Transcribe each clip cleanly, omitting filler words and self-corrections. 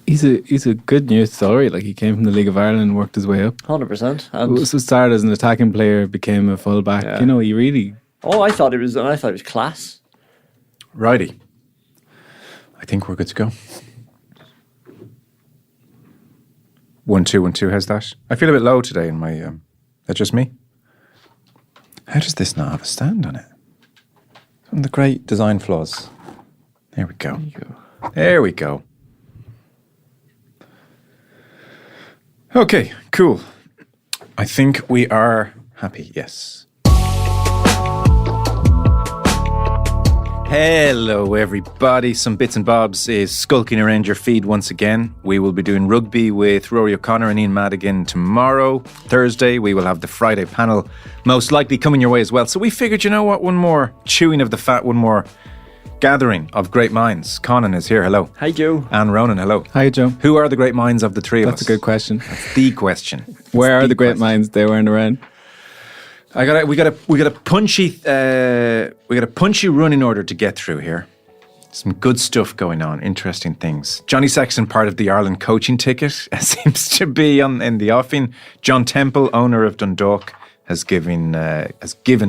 He's a good news story. Like, he came from the League of Ireland and worked his way up. 100%. So started as an attacking player, became a fullback. Yeah. You know, he really. Oh, I thought it was class. Righty. I think we're good to go. 1-2, 1-2. How's that? I feel a bit low today in my. That's just me. How does this not have a stand on it? One of the great design flaws. There we go. There we go. Okay, cool. I think we are happy, yes. Hello, everybody. Some Bits and Bobs is skulking around your feed once again. We will be doing rugby with Rory O'Connor and Ian Madigan tomorrow. Thursday, we will have the Friday panel most likely coming your way as well. So we figured, you know what, one more chewing of the fat, one more gathering of great minds. Conan is here, hello. Hi, Joe. And Ronan, hello. Hi, Joe. Who are the great minds of the three of us? That's a good question. That's the question. Where are the great minds? They weren't around. We got a punchy run in order to get through here. Some good stuff going on, interesting things. Johnny Sexton, part of the Ireland coaching ticket, seems to be in the offing. John Temple, owner of Dundalk, has given a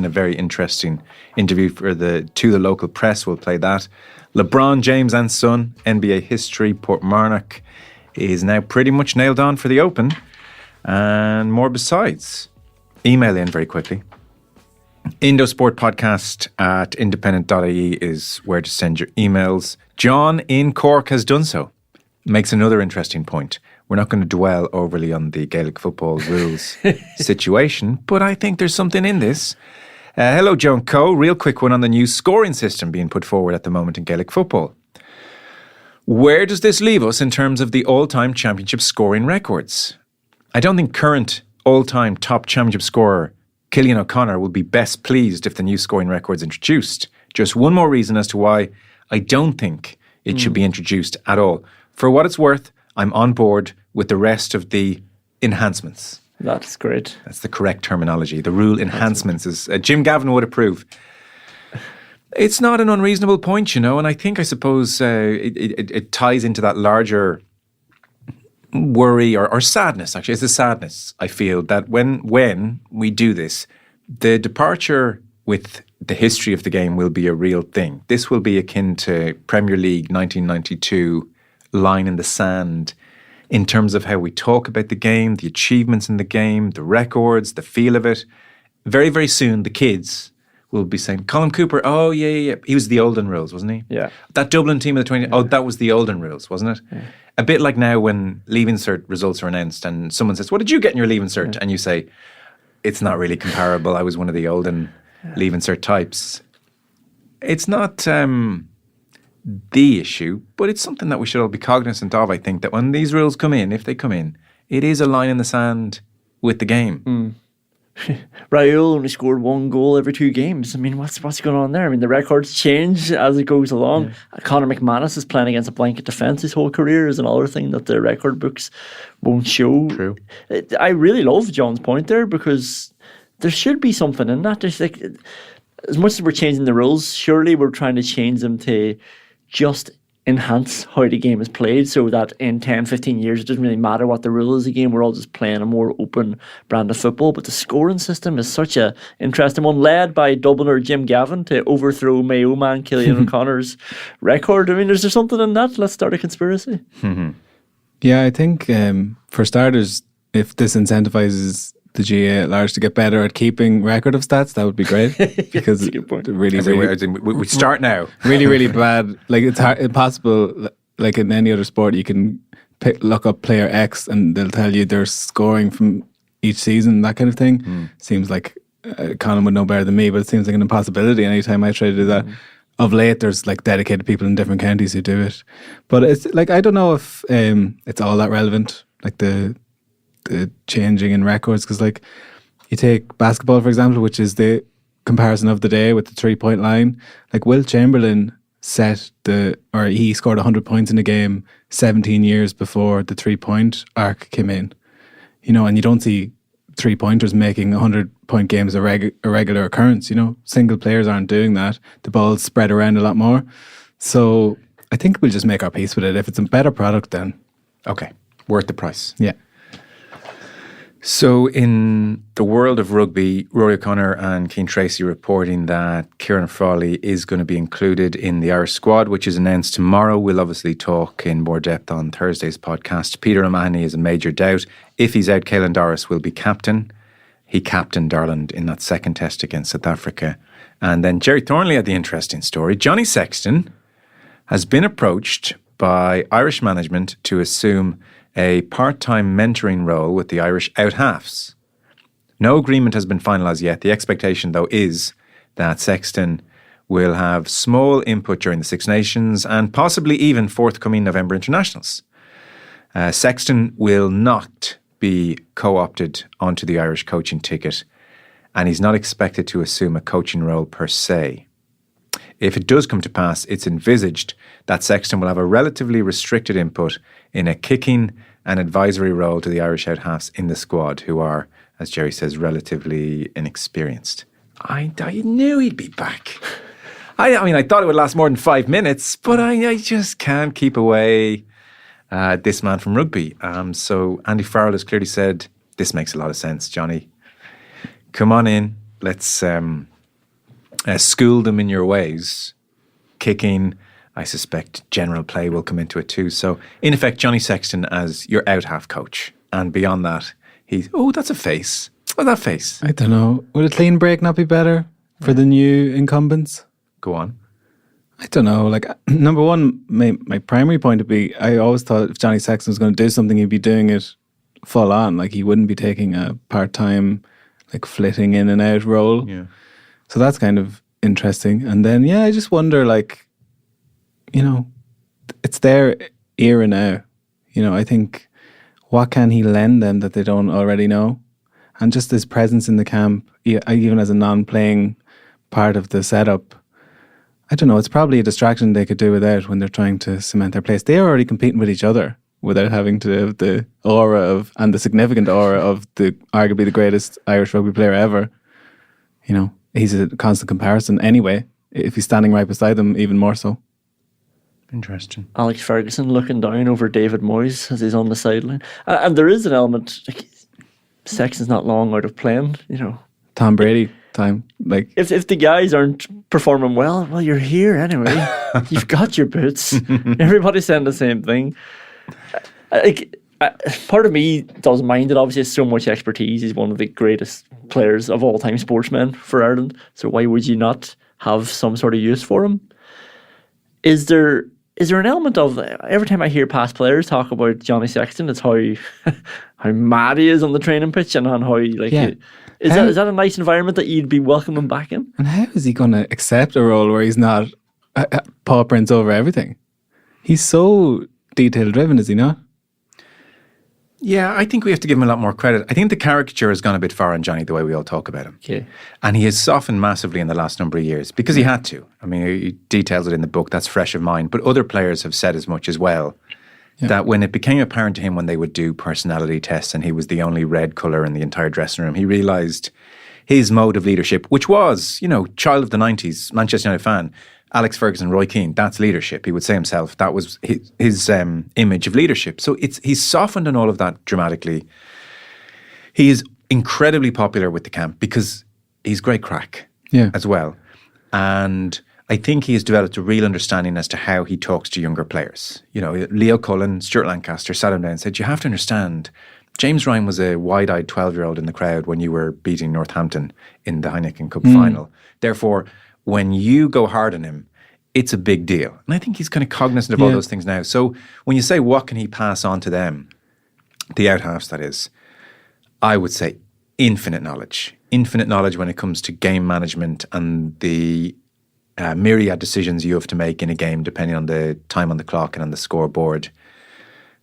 very interesting interview to the local press. We'll play that. LeBron James and son, NBA history. Portmarnock is now pretty much nailed on for the Open, and more besides. Email in very quickly. Indosportpodcast@independent.ie is where to send your emails. John in Cork has done so. Makes another interesting point. We're not going to dwell overly on the Gaelic football rules situation, but I think there's something in this. Hello, Joan Coe. Real quick one on the new scoring system being put forward at the moment in Gaelic football. Where does this leave us in terms of the all-time championship scoring records? I don't think current all-time top championship scorer Cillian O'Connor will be best pleased if the new scoring record's introduced. Just one more reason as to why I don't think it should be introduced at all. For what it's worth, I'm on board with the rest of the enhancements. That's great. That's the correct terminology. The rule enhancements is Jim Gavin would approve. It's not an unreasonable point, you know, and I suppose it ties into that larger worry or sadness, actually. It's a sadness, I feel, that when we do this, the departure with the history of the game will be a real thing. This will be akin to Premier League 1992 line in the sand in terms of how we talk about the game, the achievements in the game, the records, the feel of it. Very, very soon, the kids will be saying, Colin Cooper, oh, yeah. He was the olden rules, wasn't he? Yeah. That Dublin team of the 20... Yeah. Oh, that was the olden rules, wasn't it? Yeah. A bit like now when Leaving Cert results are announced and someone says, what did you get in your Leaving Cert? Yeah. And you say, it's not really comparable. I was one of the olden Leaving Cert types. It's not the issue, but it's something that we should all be cognizant of, I think, that when these rules come in, if they come in, it is a line in the sand with the game. Raoul only scored one goal every 2 games. I mean, what's going on there? I mean, the records change as it goes along. Yeah. Conor McManus is playing against a blanket defence his whole career is another thing that the record books won't show. True. I really love John's point there because there should be something in that. There's like, as much as we're changing the rules, surely we're trying to change them to just enhance how the game is played so that in 10, 15 years, it doesn't really matter what the rule is of the game. We're all just playing a more open brand of football. But the scoring system is such a interesting one, led by Dubliner Jim Gavin to overthrow Mayo man Cillian O'Connor's record. I mean, is there something in that? Let's start a conspiracy. Yeah, I think for starters, if this incentivizes the GA at large to get better at keeping record of stats, that would be great. Because we start now. Really bad. Like, it's impossible. Like in any other sport, you can look up player X and they'll tell you their scoring from each season, that kind of thing. Seems like Conan would know better than me, but it seems like an impossibility anytime I try to do that. Of late, there's like dedicated people in different counties who do it. But it's like, I don't know if it's all that relevant, like the changing in records, because like you take basketball for example, which is the comparison of the day with the 3-point line. Like Will Chamberlain he scored 100 points in a game 17 years before the 3-point arc came in, you know, and you don't see 3-pointers making 100-point games a regular occurrence, you know. Single players aren't doing that. The ball's spread around a lot more. So I think we'll just make our peace with it. If it's a better product, then Okay, worth the price. Yeah. So in the world of rugby, Rory O'Connor and Cian Tracy reporting that Kieran Frawley is going to be included in the Irish squad, which is announced tomorrow. We'll obviously talk in more depth on Thursday's podcast. Peter O'Mahony is a major doubt. If he's out, Caelan Doris will be captain. He captained Ireland in that second test against South Africa. And then Jerry Thornley had the interesting story. Johnny Sexton has been approached by Irish management to assume a part-time mentoring role with the Irish out-halves. No agreement has been finalised yet. The expectation, though, is that Sexton will have small input during the Six Nations and possibly even forthcoming November internationals. Sexton will not be co-opted onto the Irish coaching ticket, and he's not expected to assume a coaching role per se. If it does come to pass, it's envisaged that Sexton will have a relatively restricted input in a kicking and advisory role to the Irish out-halves in the squad, who are, as Jerry says, relatively inexperienced. I knew he'd be back. I mean, I thought it would last more than 5 minutes, but I just can't keep away this man from rugby. So Andy Farrell has clearly said, this makes a lot of sense, Johnny. Come on in. Let's school them in your ways. Kicking, I suspect general play will come into it too. So, in effect, Johnny Sexton as your out-half coach. And beyond that, that's a face. What's that face? I don't know. Would a clean break not be better for the new incumbents? Go on. I don't know. Like, number one, my primary point would be, I always thought if Johnny Sexton was going to do something, he'd be doing it full on. Like, he wouldn't be taking a part-time, like, flitting in and out role. Yeah. So that's kind of interesting. And then, I just wonder, like, it's their era now. I think, what can he lend them that they don't already know? And just his presence in the camp, even as a non-playing part of the setup, I don't know, it's probably a distraction they could do without when they're trying to cement their place. They're already competing with each other without having to have the aura of, and the significant aura of arguably the greatest Irish rugby player ever. He's a constant comparison anyway. If he's standing right beside them, even more so. Interesting. Alex Ferguson looking down over David Moyes as he's on the sideline. And there is an element, like, Sexton's not long out of playing, Tom Brady time. Like, if the guys aren't performing well, you're here anyway. You've got your boots. Everybody's saying the same thing. Part of me doesn't mind it. Obviously, it's so much expertise. He's one of the greatest players of all time, sportsmen for Ireland. So why would you not have some sort of use for him? Is there an element of, every time I hear past players talk about Johnny Sexton, it's how mad he is on the training pitch and on how is that a nice environment that you'd be welcoming back in? And how is he going to accept a role where he's not paw prints over everything? He's so detail driven, is he not? Yeah, I think we have to give him a lot more credit. I think the caricature has gone a bit far on Johnny, the way we all talk about him. Okay. And he has softened massively in the last number of years because he had to. I mean, he details it in the book, that's fresh of mind. But other players have said as much as well, that when it became apparent to him when they would do personality tests and he was the only red colour in the entire dressing room, he realised his mode of leadership, which was, child of the 90s, Manchester United fan, Alex Ferguson, Roy Keane, that's leadership. He would say himself, that was his image of leadership. So he's softened on all of that dramatically. He is incredibly popular with the camp because he's great crack as well. And I think he has developed a real understanding as to how he talks to younger players. Leo Cullen, Stuart Lancaster sat him down and said, you have to understand, James Ryan was a wide-eyed 12-year-old in the crowd when you were beating Northampton in the Heineken Cup final. Therefore, when you go hard on him, it's a big deal. And I think he's kind of cognizant of all those things now. So when you say, what can he pass on to them, the out-halves that is, I would say infinite knowledge. Infinite knowledge when it comes to game management and the myriad decisions you have to make in a game depending on the time on the clock and on the scoreboard.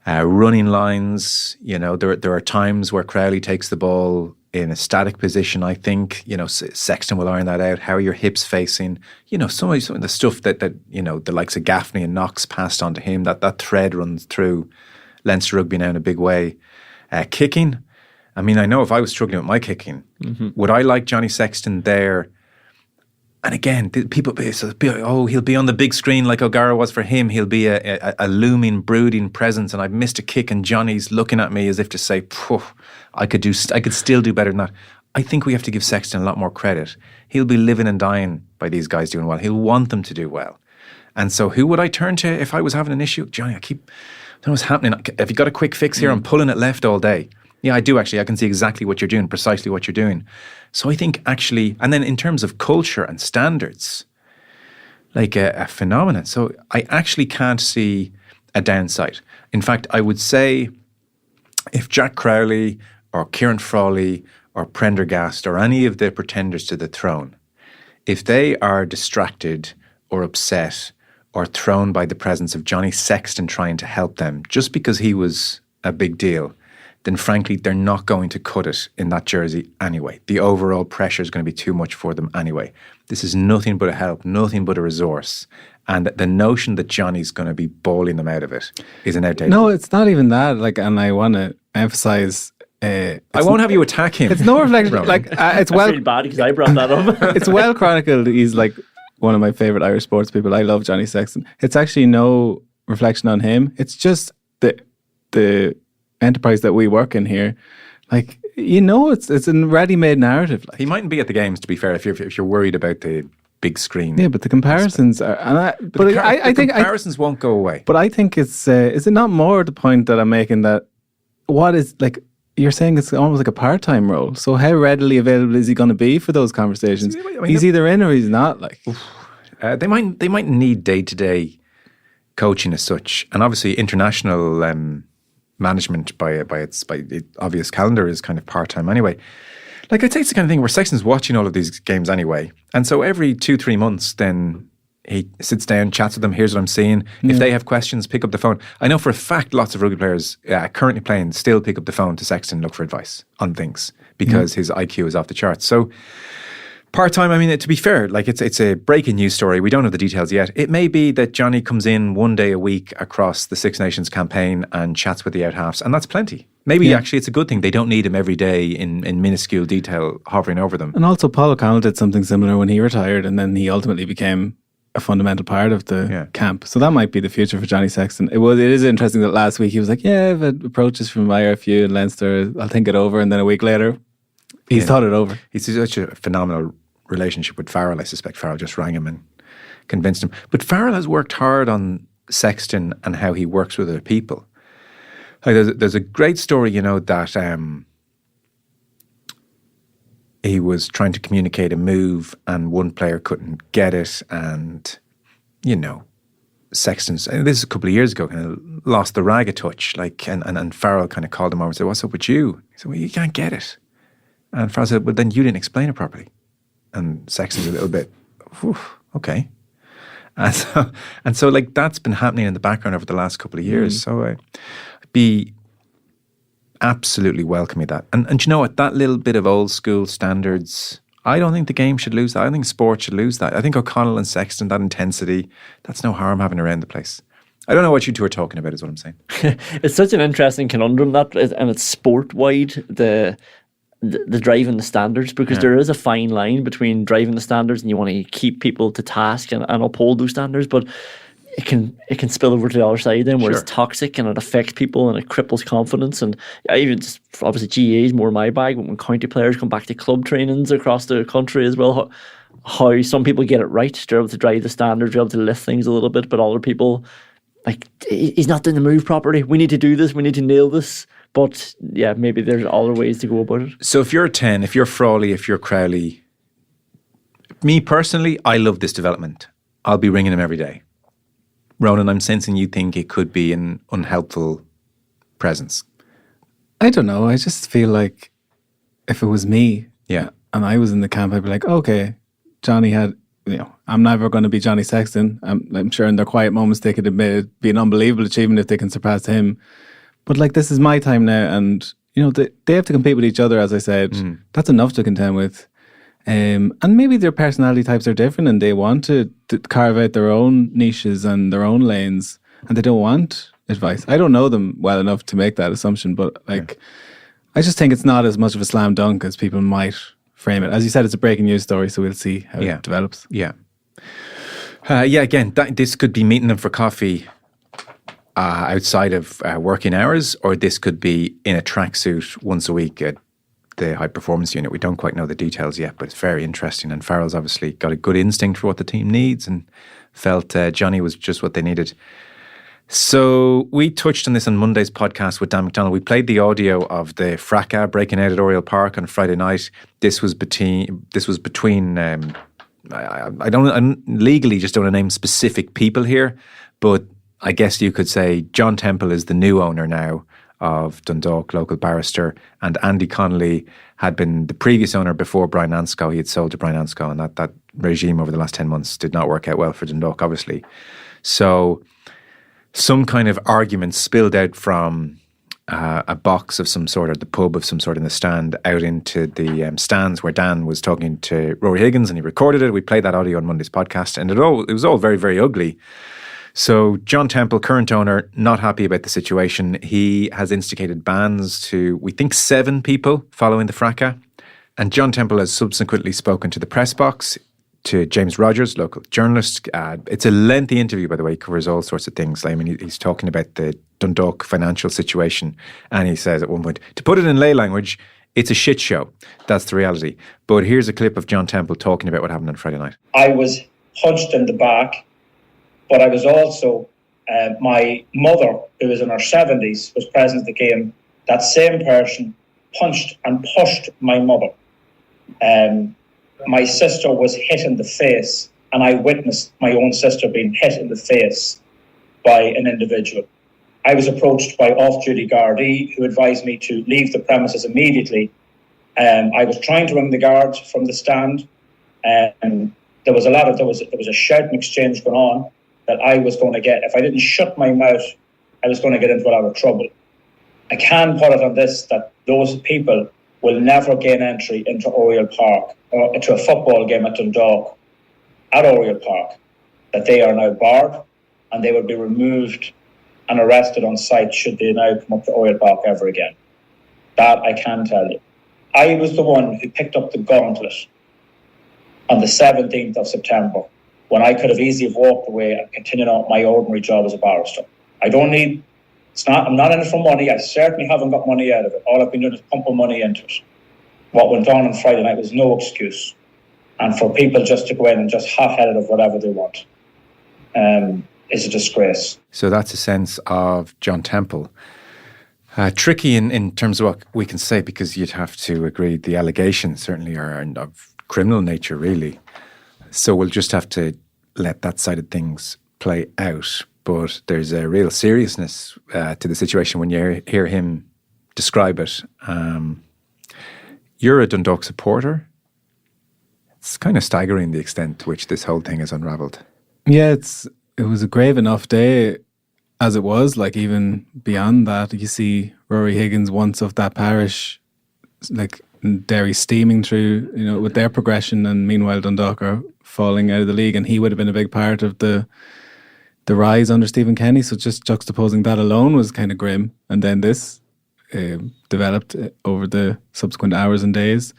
Running lines, there are times where Crowley takes the ball in a static position, I think. Sexton will iron that out. How are your hips facing? Some of the stuff that the likes of Gaffney and Knox passed on to him, that thread runs through Leinster rugby now in a big way. Kicking, I mean, I know if I was struggling with my kicking, would I like Johnny Sexton there And again, people, he'll be on the big screen like O'Gara was for him. He'll be a looming, brooding presence. And I've missed a kick, and Johnny's looking at me as if to say, I could still do better than that. I think we have to give Sexton a lot more credit. He'll be living and dying by these guys doing well. He'll want them to do well. And so who would I turn to if I was having an issue? Johnny, I don't know what's happening. Have you got a quick fix here? I'm pulling it left all day. Yeah, I do actually. I can see exactly what you're doing, precisely what you're doing. So I think actually, and then in terms of culture and standards, like a phenomenon. So I actually can't see a downside. In fact, I would say if Jack Crowley or Kieran Frawley or Prendergast or any of the pretenders to the throne, if they are distracted or upset or thrown by the presence of Johnny Sexton trying to help them just because he was a big deal, then frankly, they're not going to cut it in that jersey anyway. The overall pressure is going to be too much for them anyway. This is nothing but a help, nothing but a resource. And the notion that Johnny's going to be bowling them out of it is an outdated. No, it's not even that. Like, and I want to emphasize. I won't have you attack him. It's no reflection. Like, it's well. I feel bad because I brought that up. It's well chronicled. He's like one of my favorite Irish sports people. I love Johnny Sexton. It's actually no reflection on him. It's just the enterprise that we work in here. Like, it's a ready-made narrative. Like. He mightn't be at the games, to be fair, if you're worried about the big screen. Yeah, but the comparisons are. And I think comparisons won't go away. But I think it's. Is it not more the point that I'm making that what is like? You're saying it's almost like a part-time role. So how readily available is he going to be for those conversations? He's either in or he's not. Like, they might need day-to-day coaching as such, and obviously international management by the obvious calendar is kind of part-time anyway. Like, I'd say it's the kind of thing where Sexton's watching all of these games anyway, and so every 2-3 months, then he sits down, chats with them, here's what I'm seeing. If they have questions, pick up the phone. I know for a fact lots of rugby players currently playing still pick up the phone to Sexton and look for advice on things because his IQ is off the charts. So part-time, I mean, to be fair, like it's a breaking news story. We don't know the details yet. It may be that Johnny comes in one day a week across the Six Nations campaign and chats with the out-halves, and that's plenty. Maybe actually it's a good thing. They don't need him every day in minuscule detail hovering over them. And also Paul O'Connell did something similar when he retired, and then he ultimately became a fundamental part of the camp. So that might be the future for Johnny Sexton. It is interesting that last week he was like, yeah, I've had approaches from IRFU and Leinster, I'll think it over. And then a week later, he's thought it over. He's such a phenomenal relationship with Farrell. I suspect Farrell just rang him and convinced him. But Farrell has worked hard on Sexton and how he works with other people. Like there's a great story, that he was trying to communicate a move and one player couldn't get it, and Sexton's, and this is a couple of years ago, kind of lost the rag a touch, like, and Farrell kind of called him over and said, what's up with you? He said, well, you can't get it. And Farrell said, well, then you didn't explain it properly. And Sexton's a little bit, okay. And so like that's been happening in the background over the last couple of years. So I'd be absolutely welcoming that. And you know what? That little bit of old school standards, I don't think the game should lose that. I don't think sport should lose that. I think O'Connell and Sexton, that intensity, that's no harm having around the place. I don't know what you two are talking about is what I'm saying. It's such an interesting conundrum, and it's sport-wide, the driving the standards, because there is a fine line between driving the standards and you want to keep people to task and uphold those standards, but it can spill over to the other side then, where it's toxic and it affects people and it cripples confidence. And even just, obviously GAA is more my bag, but when county players come back to club trainings across the country as well, how some people get it right, they're able to drive the standards, they're able to lift things a little bit, but other people, like, he's not doing the move properly, we need to do this, we need to nail this. But yeah, maybe there's other ways to go about it. So if you're 10, if you're Frawley, if you're Crowley, me personally, I love this development. I'll be ringing him every day. Ronan, I'm sensing you think it could be an unhelpful presence. I don't know. I just feel like if it was me and I was in the camp, I'd be like, okay, Johnny had, I'm never going to be Johnny Sexton. I'm sure in their quiet moments they could admit it'd be an unbelievable achievement if they can surpass him. But like, this is my time now, and they have to compete with each other, as I said. That's enough to contend with. And maybe their personality types are different and they want to carve out their own niches and their own lanes, and they don't want advice. I don't know them well enough to make that assumption, but I just think it's not as much of a slam dunk as people might frame it. As you said, it's a breaking news story, so we'll see how it develops. Yeah. Again, this could be meeting them for coffee outside of working hours, or this could be in a tracksuit once a week at the high performance unit. We don't quite know the details yet, but it's very interesting. And Farrell's obviously got a good instinct for what the team needs and felt Johnny was just what they needed. So we touched on this on Monday's podcast with Dan McDonald. We played the audio of the fracas breaking out at Oriel Park on Friday night. This was between I legally just don't want to name specific people here, but I guess you could say John Temple is the new owner now of Dundalk, local barrister, and Andy Connolly had been the previous owner before Brian Anscough. He had sold to Brian Anscough, and that regime over the last 10 months did not work out well for Dundalk, obviously. So some kind of argument spilled out from a box of some sort, or the pub of some sort in the stand, out into the stands where Dan was talking to Rory Higgins, and he recorded it. We played that audio on Monday's podcast, and it was all very, very ugly. So John Temple, current owner, not happy about the situation. He has instigated bans to, we think, 7 people following the fracas. And John Temple has subsequently spoken to the press box, to James Rogers, local journalist. It's a lengthy interview, by the way. He covers all sorts of things. I mean, he's talking about the Dundalk financial situation. And he says at one point, to put it in lay language, it's a shit show. That's the reality. But here's a clip of John Temple talking about what happened on Friday night. I was punched in the back, but I was also, my mother, who was in her 70s, was present at the game. That same person punched and pushed my mother. My sister was hit in the face, and I witnessed my own sister being hit in the face by an individual. I was approached by off-duty Gardaí who advised me to leave the premises immediately. I was trying to ring the guards from the stand, and there was a shouting exchange going on that I was going to get. If I didn't shut my mouth, I was going to get into a lot of trouble. I can put it on this, that those people will never gain entry into Oriel Park or into a football game at Dundalk at Oriel Park, that they are now barred and they will be removed and arrested on site should they now come up to Oriel Park ever again. That I can tell you. I was the one who picked up the gauntlet on the 17th of September when I could have easily walked away and continued on my ordinary job as a barrister. I'm not in it for money. I certainly haven't got money out of it. All I've been doing is pumping money into it. What went on Friday night was no excuse. And for people just to go in and just hot-headed of whatever they want is a disgrace. So that's a sense of John Temple. Tricky in terms of what we can say, because you'd have to agree the allegations certainly are of criminal nature, really. So we'll just have to let that side of things play out. But there's a real seriousness to the situation when you hear him describe it. You're a Dundalk supporter. It's kind of staggering the extent to which this whole thing is unravelled. Yeah, it was a grave enough day as it was. Like, even beyond that, you see Rory Higgins, once of that parish, like Derry steaming through, with their progression, and meanwhile Dundalk are falling out of the league, and he would have been a big part of the rise under Stephen Kenny. So just juxtaposing that alone was kind of grim. And then this developed over the subsequent hours and days.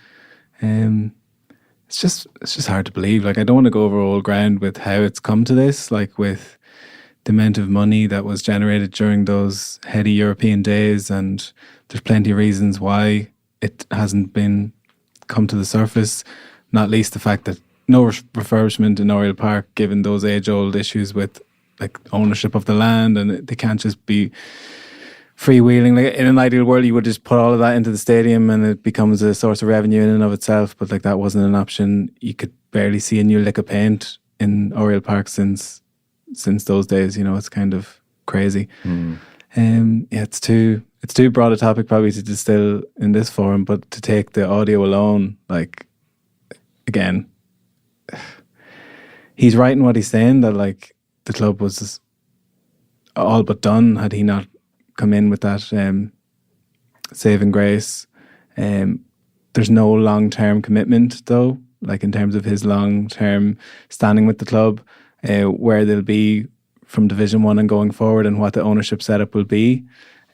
It's just hard to believe. Like, I don't want to go over old ground with how it's come to this, like with the amount of money that was generated during those heady European days, and there's plenty of reasons why it hasn't been come to the surface, not least the fact that no refurbishment in Oriel Park, given those age-old issues with like ownership of the land, and they can't just be freewheeling. Like, in an ideal world, you would just put all of that into the stadium and it becomes a source of revenue in and of itself, but like that wasn't an option. You could barely see a new lick of paint in Oriel Park since those days. It's kind of crazy. It's too broad a topic probably to distill in this forum, but to take the audio alone, like, again, he's right in what he's saying, that like the club was all but done had he not come in with that saving grace. There's no long-term commitment though, like in terms of his long-term standing with the club, where they'll be from Division 1 and going forward, and what the ownership setup will be.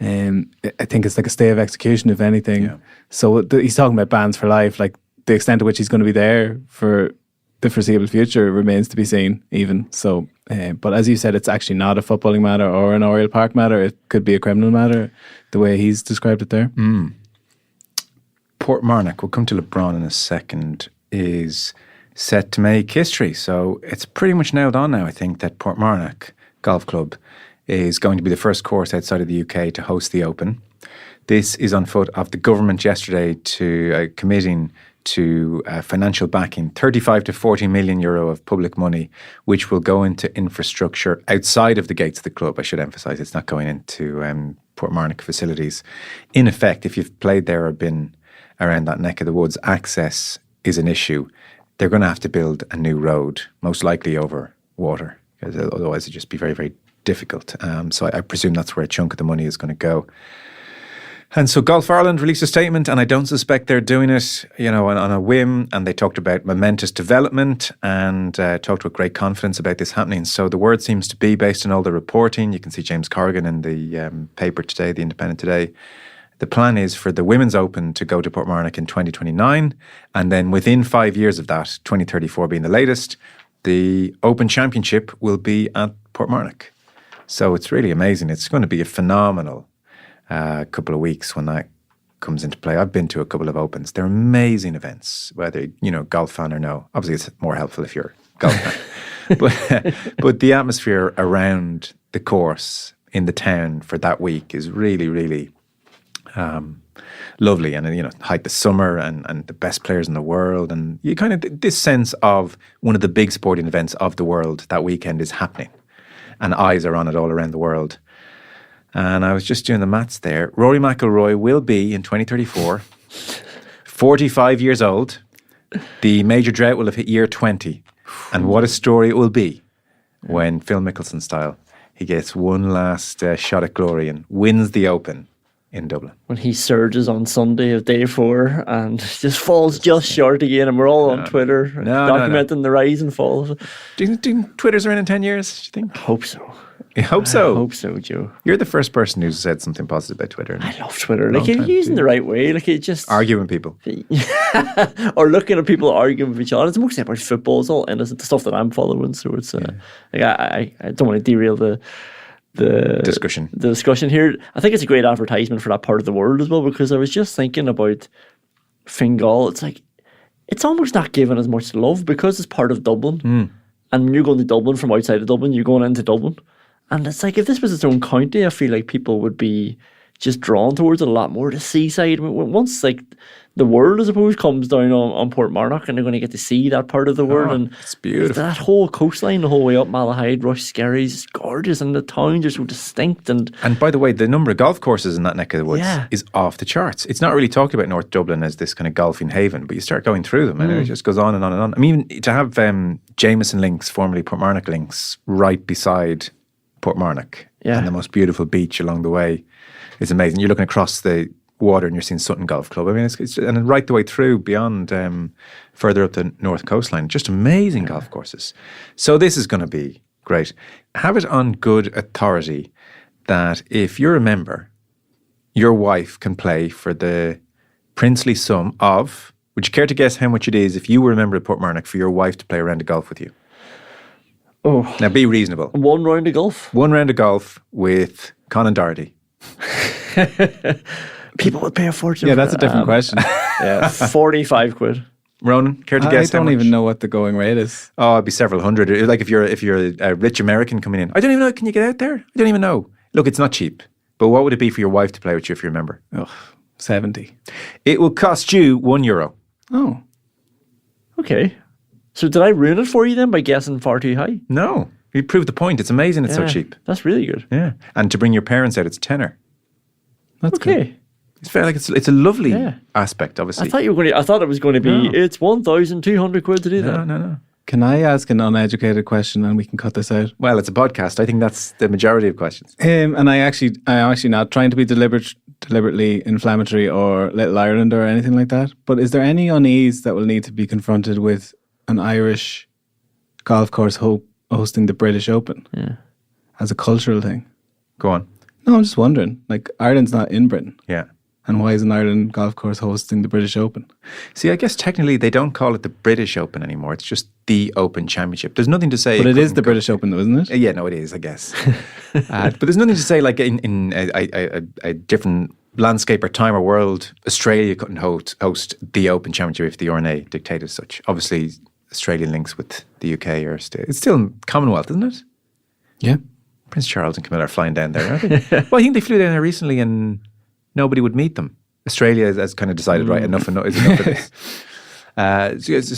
I think it's like a stay of execution, if anything. Yeah. So he's talking about bans for life. Like, the extent to which he's going to be there for the foreseeable future remains to be seen even. So, but as you said, it's actually not a footballing matter or an Oriel Park matter. It could be a criminal matter, the way he's described it there. Portmarnock, we'll come to LeBron in a second, is set to make history. So it's pretty much nailed on now, I think, that Portmarnock Golf Club is going to be the first course outside of the UK to host the Open. This is on foot of the government yesterday to committing to financial backing, 35 to 40 million euro of public money, which will go into infrastructure outside of the gates of the club. I should emphasise it's not going into Portmarnock facilities. In effect, if you've played there or been around that neck of the woods, access is an issue. They're going to have to build a new road, most likely over water, because otherwise it'd just be very, very difficult. So I presume that's where a chunk of the money is going to go. And so Golf Ireland released a statement, and I don't suspect they're doing it, on a whim. And they talked about momentous development and talked with great confidence about this happening. So the word seems to be, based on all the reporting, you can see James Corrigan in the paper today, the Independent today. The plan is for the Women's Open to go to Portmarnock in 2029, and then within 5 years of that, 2034 being the latest, the Open Championship will be at Portmarnock. So it's really amazing. It's going to be a phenomenal couple of weeks when that comes into play. I've been to a couple of Opens. They're amazing events, whether golf fan or no. Obviously, it's more helpful if you're a golf fan. But the atmosphere around the course in the town for that week is really, really lovely. And height the summer and the best players in the world, and you kind of this sense of one of the big sporting events of the world that weekend is happening, and eyes are on it all around the world. And I was just doing the maths there. Rory McIlroy will be, in 2034, 45 years old. The major drought will have hit year 20. And what a story it will be when, Phil Mickelson style, he gets one last shot at glory and wins the Open in Dublin. When he surges on Sunday of day 4 and just falls just short again, and we're all on Twitter documenting the rise and fall. Do you think Twitter's around in 10 years, do you think? I hope so. You hope so? I hope so, Joe. You're the first person who's said something positive about Twitter. I love Twitter. Like, you're using the right way. Like, it just... Arguing people. Or looking at people arguing with each other. It's mostly about football. It's all innocent, the stuff that I'm following. So it's... like, I don't want to derail the discussion here. I think it's a great advertisement for that part of the world as well, because I was just thinking about Fingal. It's like, it's almost not given as much love because it's part of Dublin. And when you're going to Dublin from outside of Dublin, you're going into Dublin. And it's like, if this was its own county, I feel like people would be just drawn towards it a lot more. The seaside, I mean, once like the world, I suppose, comes down on Portmarnock, and they're going to get to see that part of the world. And it's beautiful. That whole coastline, the whole way up Malahide, Rush, Skerries, is gorgeous, and the towns are so distinct. And by the way, the number of golf courses in that neck of the woods is off the charts. It's not really talked about North Dublin as this kind of golfing haven, but you start going through them, and it just goes on and on and on. I mean, to have Jameson Links, formerly Portmarnock Links, right beside Portmarnock, and the most beautiful beach along the way is amazing. You're looking across the water and you're seeing Sutton Golf Club. I mean, it's and right the way through beyond further up the north coastline. Just amazing golf courses. So this is going to be great. Have it on good authority that if you're a member, your wife can play for the princely sum of, would you care to guess how much it is if you were a member of Portmarnock for your wife to play a round of golf with you? Oh. Now be reasonable. 1 round of golf? 1 round of golf with Conan Doherty. People would pay a fortune. Yeah, that's a different question. 45 quid. Ronan, care to guess? I don't even know what the going rate is. Oh, it'd be several hundred. Like if you're a rich American coming in, I don't even know. Can you get out there? I don't even know. Look, it's not cheap. But what would it be for your wife to play with you if you're a member? 70. It will cost you €1. Oh, okay. So did I ruin it for you then by guessing far too high? No, you proved the point. It's amazing. It's so cheap. That's really good. Yeah, and to bring your parents out, it's tenner. That's okay. good. It's very it's a lovely aspect. Obviously, I thought it was going to be. No. It's 1,200 quid to do that. No. Can I ask an uneducated question and we can cut this out? Well, it's a podcast. I think that's the majority of questions. And I'm actually not trying to be deliberately inflammatory or Little Ireland or anything like that. But is there any unease that will need to be confronted with an Irish golf course hosting the British Open as a cultural thing? Go on. No, I'm just wondering. Like, Ireland's not in Britain. Yeah. And why is an Ireland golf course hosting the British Open? See, I guess technically they don't call it the British Open anymore. It's just the Open Championship. There's nothing to say. But it is the British Open, though, isn't it? Yeah, no, it is, I guess. But there's nothing to say, like in a different landscape or time or world, Australia couldn't host the Open Championship if the RNA dictated such. Obviously, Australian links with the UK it's still Commonwealth, isn't it? Yeah. Prince Charles and Camilla are flying down there, aren't they? Well, I think they flew down there recently and nobody would meet them. Australia has kind of decided, right, enough is enough of this.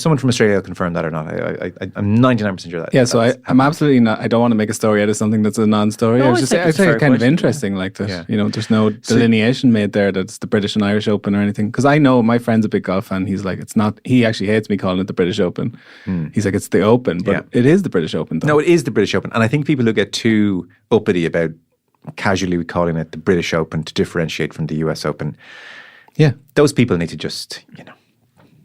Someone from Australia will confirm that or not. I'm 99% sure that. Yeah, so I'm absolutely not. I don't want to make a story out of something that's a non-story. No, I think it's kind of interesting, like that. Yeah. You know, there's no delineation made there that it's the British and Irish Open or anything. Because I know my friend's a big golf fan. He's like, it's not. He actually hates me calling it the British Open. He's like, it's the Open, but it is the British Open. Though. No, it is the British Open, and I think people who get too uppity about casually calling it the British Open to differentiate from the US Open, those people need to just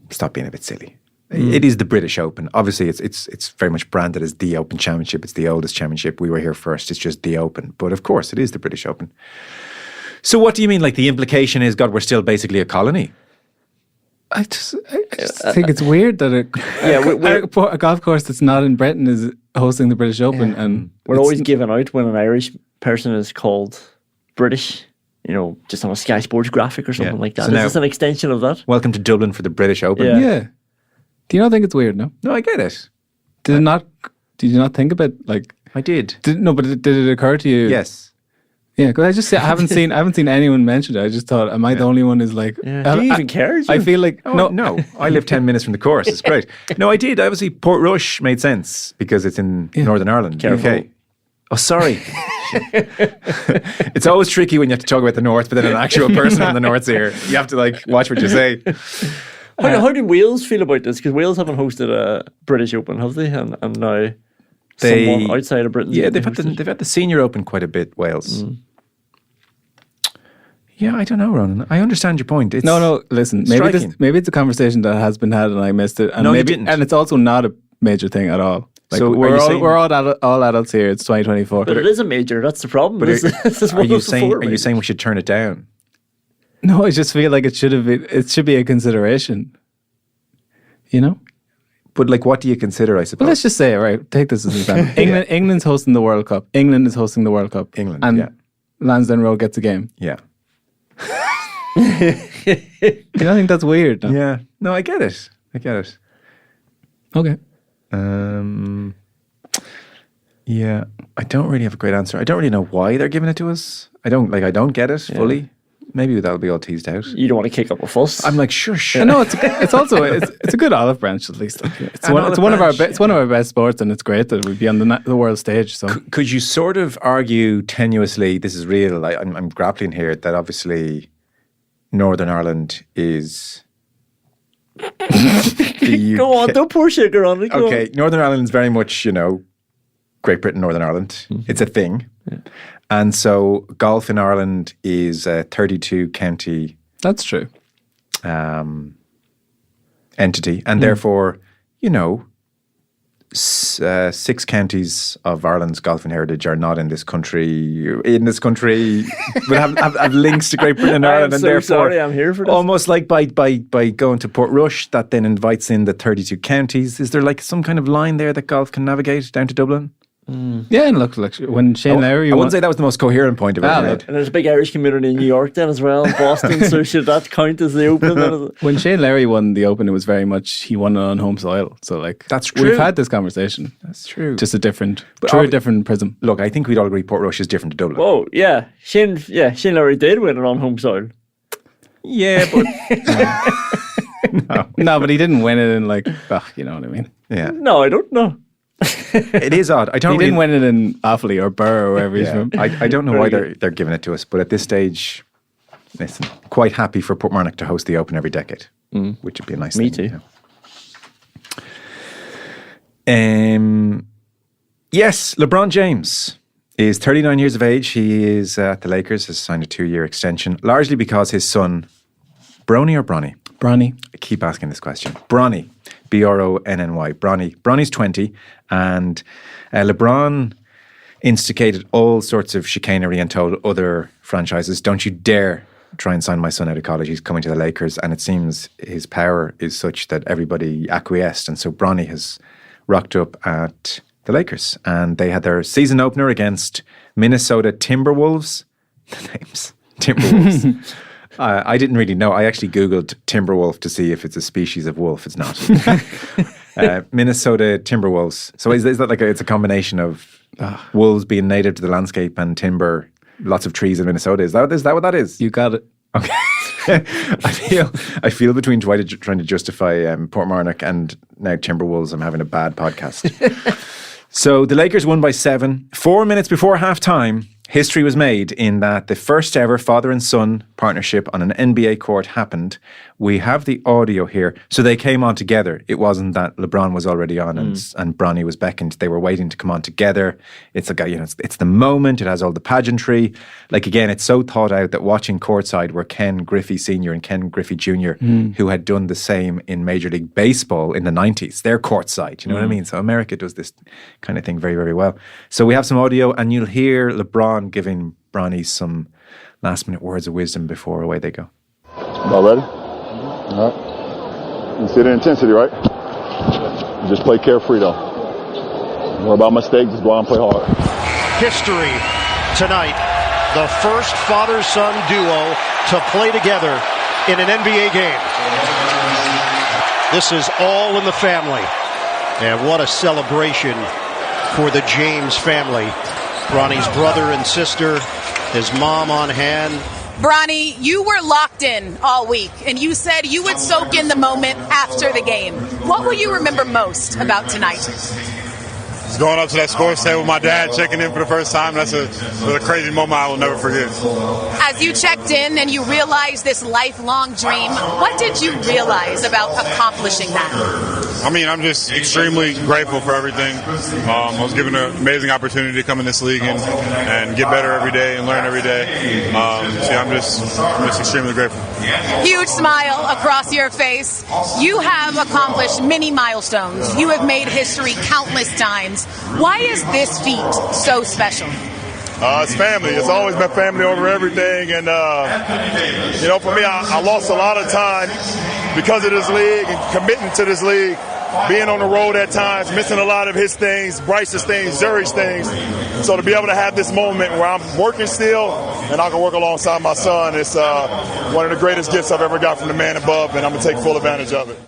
stop being a bit silly. It is the British Open. Obviously, it's very much branded as the Open Championship. It's the oldest championship. We were here first. It's just the Open. But of course, it is the British Open. So what do you mean? Like the implication is, God, we're still basically a colony? I just think it's weird that a golf course that's not in Britain is hosting the British Open. And we're always given out when an Irish person is called British, just on a Sky Sports graphic or something like that. So is this an extension of that? Welcome to Dublin for the British Open. Yeah. Do you not think it's weird? No. No, I get it. Did you not think about like? I did. But did it occur to you? Yes. Yeah, because I haven't seen anyone mention it. I just thought, am I the only one who's like? Yeah. Do you even care? I feel like no. I live 10 minutes from the course. It's great. No, I did. Obviously, Portrush made sense because it's in Northern Ireland, UK. Oh, sorry. It's always tricky when you have to talk about the North, but then an actual person from the North's here. You have to watch what you say. How did Wales feel about this? Because Wales haven't hosted a British Open, have they? And now someone outside of Britain. Yeah, they've had the Senior Open quite a bit, Wales. Yeah, I don't know, Ronan. I understand your point. No, listen. Maybe it's a conversation that has been had and I missed it. And no, you didn't. And it's also not a major thing at all. Like, so we're all adults here. It's 2024. But it is a major. That's the problem. But are you saying we should turn it down? No, I just feel like it should be a consideration. But what do you consider, I suppose? Well, let's just say it, right? Take this as an example. England's hosting the World Cup. England is hosting the World Cup. And Lansdowne Road gets a game. Yeah. You don't think that's weird? No? Yeah. No, I get it. Okay. Yeah, I don't really have a great answer. I don't really know why they're giving it to us. I don't get it fully. Maybe that'll be all teased out. You don't want to kick up a fuss. I'm like, shush. No, it's also it's a good olive branch at least. It's one of our best sports, and it's great that we'd be on the world stage. So could you sort of argue tenuously? This is real. I'm grappling here that obviously Northern Ireland is. Go on, don't pour sugar on it. Okay, Northern Ireland is very much Great Britain, Northern Ireland. Mm-hmm. It's a thing. Yeah. And so golf in Ireland is a 32 county. That's true. Entity. And therefore, 6 counties of Ireland's golfing heritage are not in this country. But have links to Great Britain and Ireland. I'm so sorry, I'm here for this. Almost like by going to Portrush, that then invites in the 32 counties. Is there some kind of line there that golf can navigate down to Dublin? Yeah, and look, when Shane Lowry... I wouldn't say that was the most coherent point of it. And there's a big Irish community in New York then as well, Boston, so should that count as the Open? When Shane Lowry won the Open, it was very much, he won it on home soil. So that's true. We've had this conversation. That's true. Just a different prism. Look, I think we'd all agree Portrush is different to Dublin. Oh, yeah. Shane Lowry did win it on home soil. Yeah, but... No, but he didn't win it in you know what I mean? Yeah. No, I don't know. It is odd. He didn't win it in Offaly or Burr or wherever he's from. I don't know why they're giving it to us, but at this stage, listen, quite happy for Portmarnock to host the Open every decade, which would be a nice thing. Me too. Yes, LeBron James is 39 years of age. He is at the Lakers, has signed a 2-year extension, largely because his son, Bronny or Bronny? Bronny. I keep asking this question. Bronny. Bronny. Bronny's 20, and LeBron instigated all sorts of chicanery and told other franchises, don't you dare try and sign my son out of college. He's coming to the Lakers, and it seems his power is such that everybody acquiesced. And so Bronny has rocked up at the Lakers, and they had their season opener against Minnesota Timberwolves. The names, Timberwolves. I didn't really know. I actually Googled Timberwolf to see if it's a species of wolf. It's not. Minnesota Timberwolves. So is that like it's a combination of wolves being native to the landscape and timber, lots of trees in Minnesota? Is that what that is? You got it. Okay. I feel between trying to justify Portmarnock and now Timberwolves, I'm having a bad podcast. So the Lakers won by 7. 4 minutes before halftime, history was made in that the first ever father and son partnership on an NBA court happened. We have the audio here. So they came on together. It wasn't that LeBron was already on and Bronny was beckoned. They were waiting to come on together. It's like, it's the moment. It has all the pageantry. Like, again, it's so thought out that watching courtside were Ken Griffey Sr. and Ken Griffey Jr., who had done the same in Major League Baseball in the 90s. They're courtside, you know what I mean? So America does this kind of thing very, very well. So we have some audio, and you'll hear LeBron giving Bronny some last-minute words of wisdom before away they go. All ready? All right. You see the intensity, right? You just play carefree, though. Don't worry about mistakes. Just go out and play hard. History tonight. The first father-son duo to play together in an NBA game. This is all in the family. And what a celebration for the James family. Bronny's brother and sister, his mom on hand. Bronny, you were locked in all week, and you said you would soak in the moment after the game. What will you remember most about tonight? Just going up to that score stand with my dad, checking in for the first time. That's a crazy moment I will never forget. As you checked in and you realized this lifelong dream, what did you realize about accomplishing that? I mean, I'm just extremely grateful for everything. I was given an amazing opportunity to come in this league and get better every day and learn every day. I'm just extremely grateful. Huge smile across your face. You have accomplished many milestones. You have made history countless times. Why is this feat so special? It's family. It's always been family over everything. And, for me, I lost a lot of time because of this league and committing to this league, being on the road at times, missing a lot of his things, Bryce's things, Zuri's things. So to be able to have this moment where I'm working still and I can work alongside my son, it's one of the greatest gifts I've ever got from the man above, and I'm going to take full advantage of it.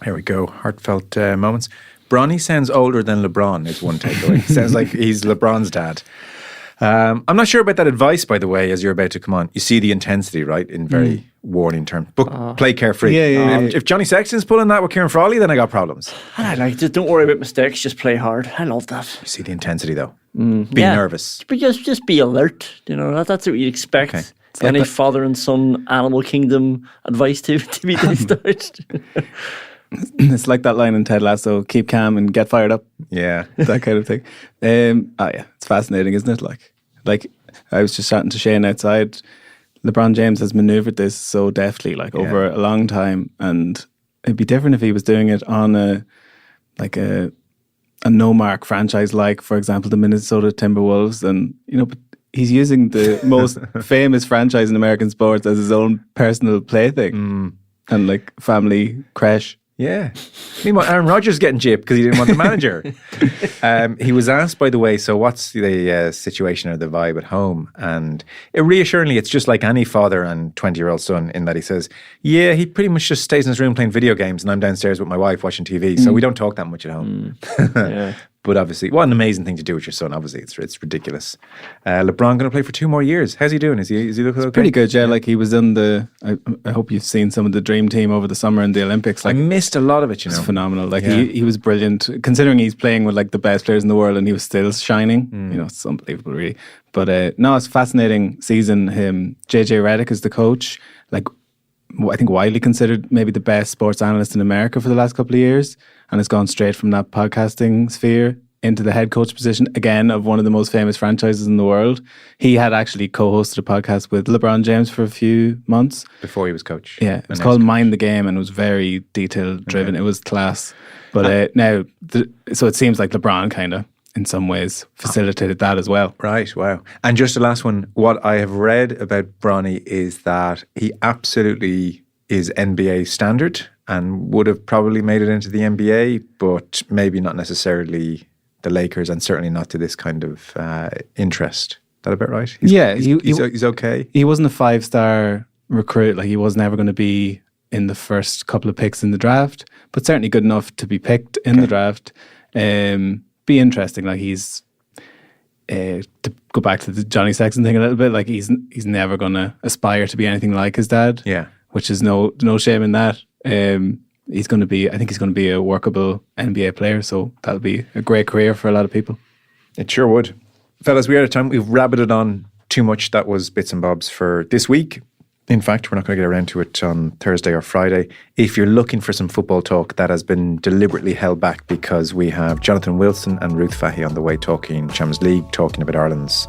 Here we go. Heartfelt moments. Bronny sounds older than LeBron is one takeaway. Sounds like he's LeBron's dad. I'm not sure about that advice, by the way, as you're about to come on. You see the intensity, right, in very warning terms. But play carefree. Yeah. If Johnny Sexton's pulling that with Kieran Frawley, then I got problems. Just don't worry about mistakes. Just play hard. I love that. You see the intensity, though. Be nervous. But just be alert. That's what you expect. Okay. Any father and son Animal Kingdom advice to be discharged. It's like that line in Ted Lasso, keep calm and get fired up. Yeah. That kind of thing. It's fascinating, isn't it? Like I was just chatting to Shane outside. LeBron James has maneuvered this so deftly, over a long time, and it'd be different if he was doing it on a no-mark franchise, like, for example, the Minnesota Timberwolves, and but he's using the most famous franchise in American sports as his own personal plaything and family crash. Yeah. Meanwhile, Aaron Rodgers getting gypped because he didn't want the manager. He was asked, by the way, so what's the situation or the vibe at home? And reassuringly, it's just like any father and 20-year-old son in that he says, yeah, he pretty much just stays in his room playing video games and I'm downstairs with my wife watching TV. So we don't talk that much at home. Yeah. But obviously, what an amazing thing to do with your son. Obviously, it's ridiculous. LeBron going to play for 2 more years. How's he doing? Is he looking okay? Pretty good, yeah. He was in I hope you've seen some of the Dream Team over the summer in the Olympics. I missed a lot of it, It's phenomenal. He was brilliant, considering he's playing with the best players in the world and he was still shining. It's unbelievable, really. But it's a fascinating season. JJ Redick is the coach. I think widely considered maybe the best sports analyst in America for the last couple of years, and has gone straight from that podcasting sphere into the head coach position again of one of the most famous franchises in the world. He had actually co-hosted a podcast with LeBron James for a few months before he was coach. Yeah, it was called Mind the Game, and it was very detail driven. It was class. But so it seems like LeBron kind of in some ways facilitated that as well. Right, wow. And just the last one, what I have read about Bronny is that he absolutely is NBA standard and would have probably made it into the NBA, but maybe not necessarily the Lakers, and certainly not to this kind of interest. Is that about right? He's okay. He wasn't a 5-star recruit. Like, he was never going to be in the first couple of picks in the draft, but certainly good enough to be picked in the draft. Be interesting. Like, he's to go back to the Johnny Sexton thing a little bit. Like, he's never going to aspire to be anything like his dad. Yeah, which is no shame in that. He's going to be. I think he's going to be a workable NBA player. So that'll be a great career for a lot of people. It sure would. Fellas, we're out of time. We've rabbited on too much. That was bits and bobs for this week. In fact, we're not going to get around to it on Thursday or Friday. If you're looking for some football talk, that has been deliberately held back because we have Jonathan Wilson and Ruth Fahey on the way talking Champions League, talking about Ireland's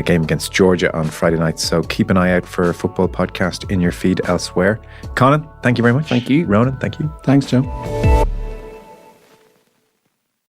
game against Georgia on Friday night. So keep an eye out for a football podcast in your feed elsewhere. Conan, thank you very much. Thank you. Ronan, thank you. Thanks, Joe.